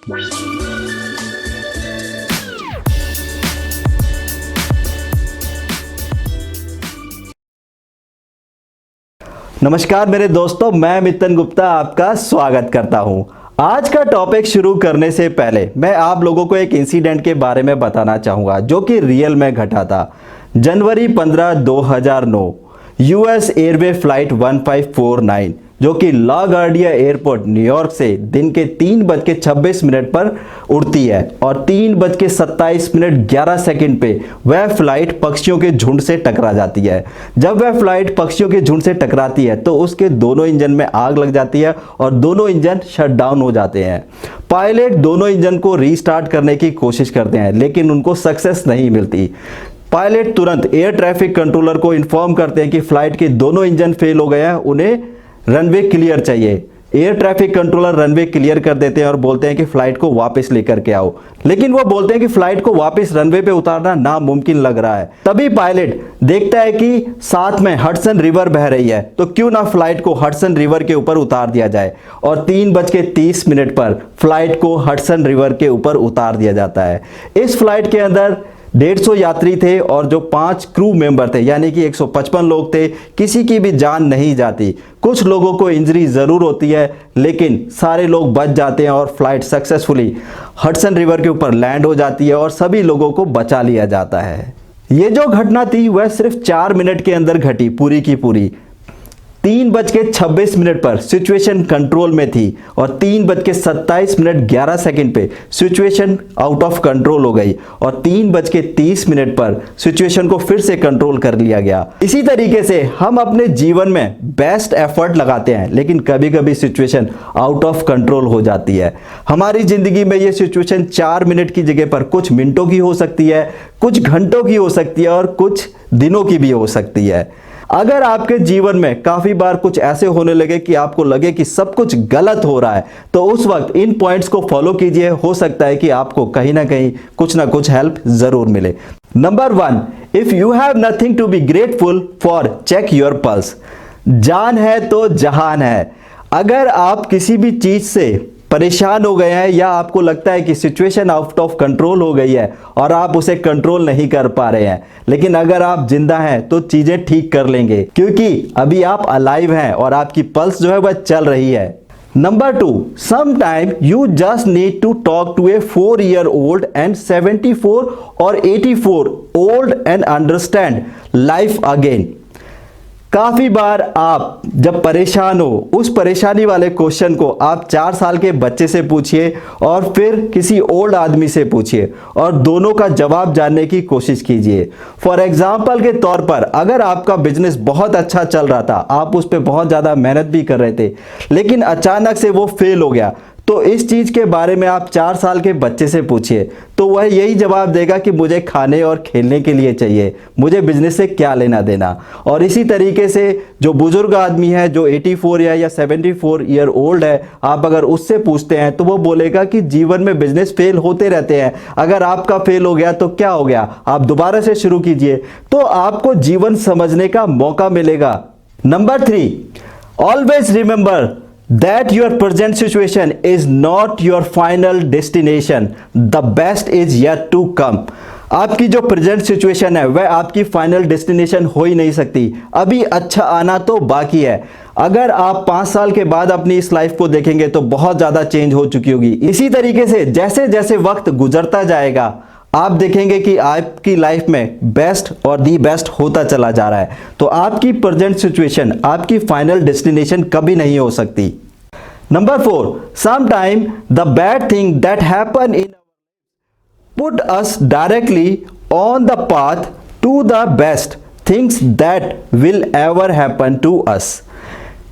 नमस्कार मेरे दोस्तों, मैं मितन गुप्ता आपका स्वागत करता हूं। आज का टॉपिक शुरू करने से पहले मैं आप लोगों को एक इंसिडेंट के बारे में बताना चाहूँगा जो कि रियल में घटा था। जनवरी 15, 2009 यूएस एयरवे फ्लाइट 1549 जो कि लागार्डिया एयरपोर्ट न्यूयॉर्क से दिन के 3:26 पर उड़ती है और 3:27 पे वह फ्लाइट पक्षियों के झुंड से टकरा जाती है। जब वह फ्लाइट पक्षियों के झुंड से टकराती है तो उसके दोनों इंजन में आग लग जाती है और दोनों इंजन शट डाउन हो जाते हैं। पायलट दोनों इंजन को रीस्टार्ट करने की कोशिश करते हैं लेकिन उनको सक्सेस नहीं मिलती। पायलट तुरंत एयर ट्रैफिक कंट्रोलर को इन्फॉर्म करते हैं कि फ्लाइट के दोनों इंजन फेल हो गए हैं, उन्हें रनवे क्लियर चाहिए। Air traffic controller runway clear कर देते हैं और बोलते हैं कि फ्लाइट को वापस लेकर के आओ, लेकिन वो बोलते हैं कि फ्लाइट को वापस रनवे पे उतारना नामुमकिन लग रहा है। तभी पायलट देखता है कि साथ में हडसन रिवर बह रही है, तो क्यों ना फ्लाइट को हडसन रिवर के ऊपर उतार दिया जाए और 3:30 पर फ्लाइट को हडसन रिवर के ऊपर उतार दिया जाता है। इस फ्लाइट के अंदर 150 यात्री थे और जो 5 क्रू मेंबर थे यानी कि 155 लोग थे। किसी की भी जान नहीं जाती, कुछ लोगों को इंजरी जरूर होती है लेकिन सारे लोग बच जाते हैं और फ्लाइट सक्सेसफुली हडसन रिवर के ऊपर लैंड हो जाती है और सभी लोगों को बचा लिया जाता है। ये जो घटना थी वह सिर्फ 4 मिनट के अंदर घटी, पूरी की पूरी। 3:26 पर सिचुएशन कंट्रोल में थी और 3:27 पे सिचुएशन आउट ऑफ कंट्रोल हो गई और 3:30 पर सिचुएशन को फिर से कंट्रोल कर लिया गया। इसी तरीके से हम अपने जीवन में बेस्ट एफर्ट लगाते हैं लेकिन कभी कभी सिचुएशन आउट ऑफ कंट्रोल हो जाती है। हमारी जिंदगी में ये सिचुएशन 4 मिनट की जगह पर कुछ मिनटों की हो सकती है, कुछ घंटों की हो सकती है और कुछ दिनों की भी हो सकती है। अगर आपके जीवन में काफी बार कुछ ऐसे होने लगे कि आपको लगे कि सब कुछ गलत हो रहा है तो उस वक्त इन पॉइंट्स को फॉलो कीजिए, हो सकता है कि आपको कहीं ना कहीं कुछ ना कुछ हेल्प जरूर मिले। Number 1, if you have nothing to be grateful for, check your pulse. जान है तो जहान है। अगर आप किसी भी चीज से परेशान हो गए हैं या आपको लगता है कि सिचुएशन आउट ऑफ कंट्रोल हो गई है और आप उसे कंट्रोल नहीं कर पा रहे हैं, लेकिन अगर आप जिंदा हैं तो चीजें ठीक कर लेंगे क्योंकि अभी आप अलाइव हैं और आपकी पल्स जो है वह चल रही है। Number 2, sometime you just need to talk to a 4-year-old and 74 और 84 old and understand life again. काफी बार आप जब परेशान हो, उस परेशानी वाले क्वेश्चन को आप 4 साल के बच्चे से पूछिए और फिर किसी ओल्ड आदमी से पूछिए और दोनों का जवाब जानने की कोशिश कीजिए। फॉर एग्जाम्पल के तौर पर, अगर आपका बिजनेस बहुत अच्छा चल रहा था, आप उस पर बहुत ज्यादा मेहनत भी कर रहे थे, लेकिन अचानक से वो फेल हो गया, तो इस चीज के बारे में आप 4 साल के बच्चे से पूछिए तो वह यही जवाब देगा कि मुझे खाने और खेलने के लिए चाहिए, मुझे बिजनेस से क्या लेना देना। और इसी तरीके से जो बुजुर्ग आदमी है, जो 84 या 74 ईयर ओल्ड है, आप अगर उससे पूछते हैं तो वो बोलेगा कि जीवन में बिजनेस फेल होते रहते हैं, अगर आपका फेल हो गया तो क्या हो गया, आप दोबारा से शुरू कीजिए, तो आपको जीवन समझने का मौका मिलेगा। Number 3, always remember that your present situation is not your final destination, the best is yet to come। आपकी जो प्रेजेंट सिचुएशन है वह आपकी फाइनल डेस्टिनेशन हो ही नहीं सकती, अभी अच्छा आना तो बाकी है। अगर आप 5 साल के बाद अपनी इस लाइफ को देखेंगे तो बहुत ज्यादा चेंज हो चुकी होगी। इसी तरीके से जैसे जैसे वक्त गुजरता जाएगा आप देखेंगे कि आपकी लाइफ में बेस्ट और दी बेस्ट होता चला जा रहा है। तो आपकी प्रेजेंट सिचुएशन आपकी फाइनल डेस्टिनेशन कभी नहीं हो सकती। Number 4, sometime the bad thing that happen in put us directly on the path to the best things that will ever happen to us.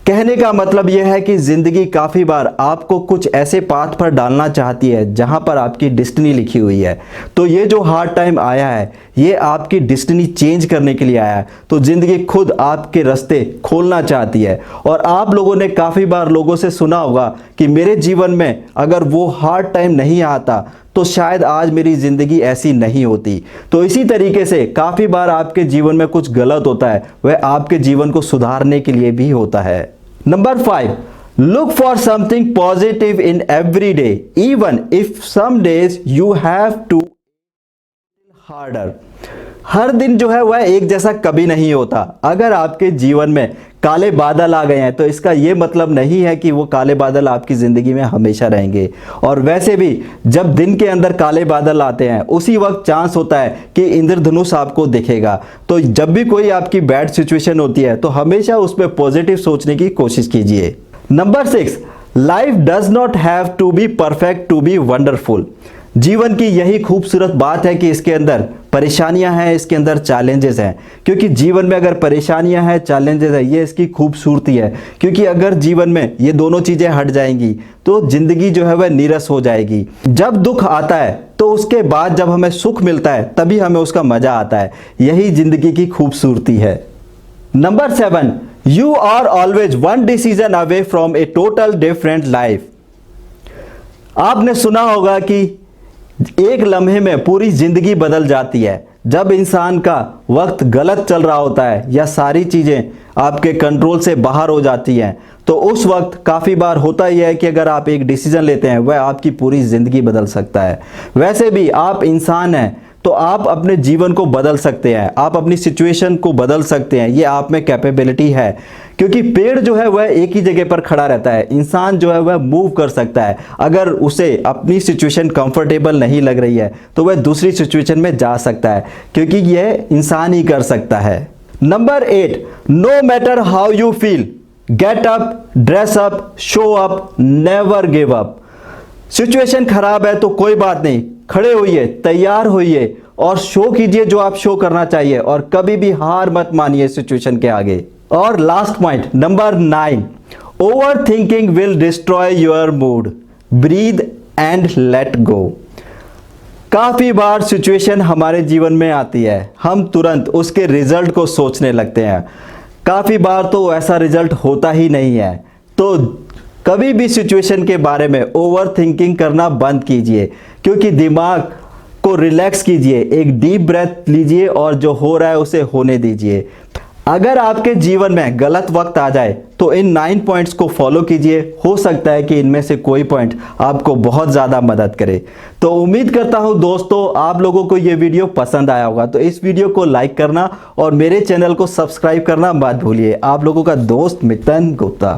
कहने का मतलब यह है कि जिंदगी काफी बार आपको कुछ ऐसे पाथ पर डालना चाहती है जहां पर आपकी डेस्टिनी लिखी हुई है। तो ये जो हार्ड टाइम आया है ये आपकी डेस्टिनी चेंज करने के लिए आया है। तो जिंदगी खुद आपके रास्ते खोलना चाहती है। और आप लोगों ने काफी बार लोगों से सुना होगा कि मेरे जीवन में अगर वो हार्ड टाइम नहीं आता तो शायद आज मेरी जिंदगी ऐसी नहीं होती। तो इसी तरीके से काफी बार आपके जीवन में कुछ गलत होता है, वह आपके जीवन को सुधारने के लिए भी होता है। Number 5, Look for something positive in every day, even if some days you have to harder. हर दिन जो है वह एक जैसा कभी नहीं होता। अगर आपके जीवन में काले बादल आ गए हैं तो इसका ये मतलब नहीं है कि वो काले बादल आपकी ज़िंदगी में हमेशा रहेंगे। और वैसे भी जब दिन के अंदर काले बादल आते हैं उसी वक्त चांस होता है कि इंद्रधनुष आपको दिखेगा। तो जब भी कोई आपकी बैड सिचुएशन होती है तो हमेशा उस पर पॉजिटिव सोचने की कोशिश कीजिए। Number 6, life does not have to be perfect to be wonderful. जीवन की यही खूबसूरत बात है कि इसके अंदर परेशानियां हैं, इसके अंदर चैलेंजेस हैं। क्योंकि जीवन में अगर परेशानियां हैं, चैलेंजेस है, ये इसकी खूबसूरती है। क्योंकि अगर जीवन में ये दोनों चीज़ें हट जाएंगी तो ज़िंदगी जो है वह नीरस हो जाएगी। जब दुख आता है तो उसके बाद जब हमें सुख मिलता है तभी हमें उसका मज़ा आता है। यही ज़िंदगी की खूबसूरती है। Number 7, you are always one decision away from a total different life. आपने सुना होगा कि एक लम्हे में पूरी जिंदगी बदल जाती है। जब इंसान का वक्त गलत चल रहा होता है या सारी चीज़ें आपके कंट्रोल से बाहर हो जाती हैं तो उस वक्त काफ़ी बार होता ही है कि अगर आप एक डिसीजन लेते हैं वह आपकी पूरी ज़िंदगी बदल सकता है। वैसे भी आप इंसान हैं तो आप अपने जीवन को बदल सकते हैं, आप अपनी सिचुएशन को बदल सकते हैं। ये आप में कैपेबिलिटी है। क्योंकि पेड़ जो है वह एक ही जगह पर खड़ा रहता है, इंसान जो है वह मूव कर सकता है। अगर उसे अपनी सिचुएशन कंफर्टेबल नहीं लग रही है तो वह दूसरी सिचुएशन में जा सकता है, क्योंकि यह इंसान ही कर सकता है। Number 8, no matter how you feel, get up, dress up, show up, never give up. Situation खराब है तो कोई बात नहीं, खड़े होइए, तैयार होइए और शो कीजिए जो आप शो करना चाहिए और कभी भी हार मत मानिए सिचुएशन के आगे। और last point number 9, over thinking will destroy your mood, breathe and let go. काफ़ी बार सिचुएशन हमारे जीवन में आती है, हम तुरंत उसके रिजल्ट को सोचने लगते हैं। काफ़ी बार तो ऐसा रिजल्ट होता ही नहीं है। तो कभी भी सिचुएशन के बारे में ओवर थिंकिंग करना बंद कीजिए, क्योंकि दिमाग को रिलैक्स कीजिए, एक डीप ब्रेथ लीजिए और जो हो रहा है उसे होने दीजिए। अगर आपके जीवन में गलत वक्त आ जाए तो इन 9 पॉइंट्स को फॉलो कीजिए। हो सकता है कि इनमें से कोई पॉइंट आपको बहुत ज़्यादा मदद करे। तो उम्मीद करता हूं दोस्तों आप लोगों को ये वीडियो पसंद आया होगा। तो इस वीडियो को लाइक करना और मेरे चैनल को सब्सक्राइब करना मत भूलिए। आप लोगों का दोस्त मितन गुप्ता।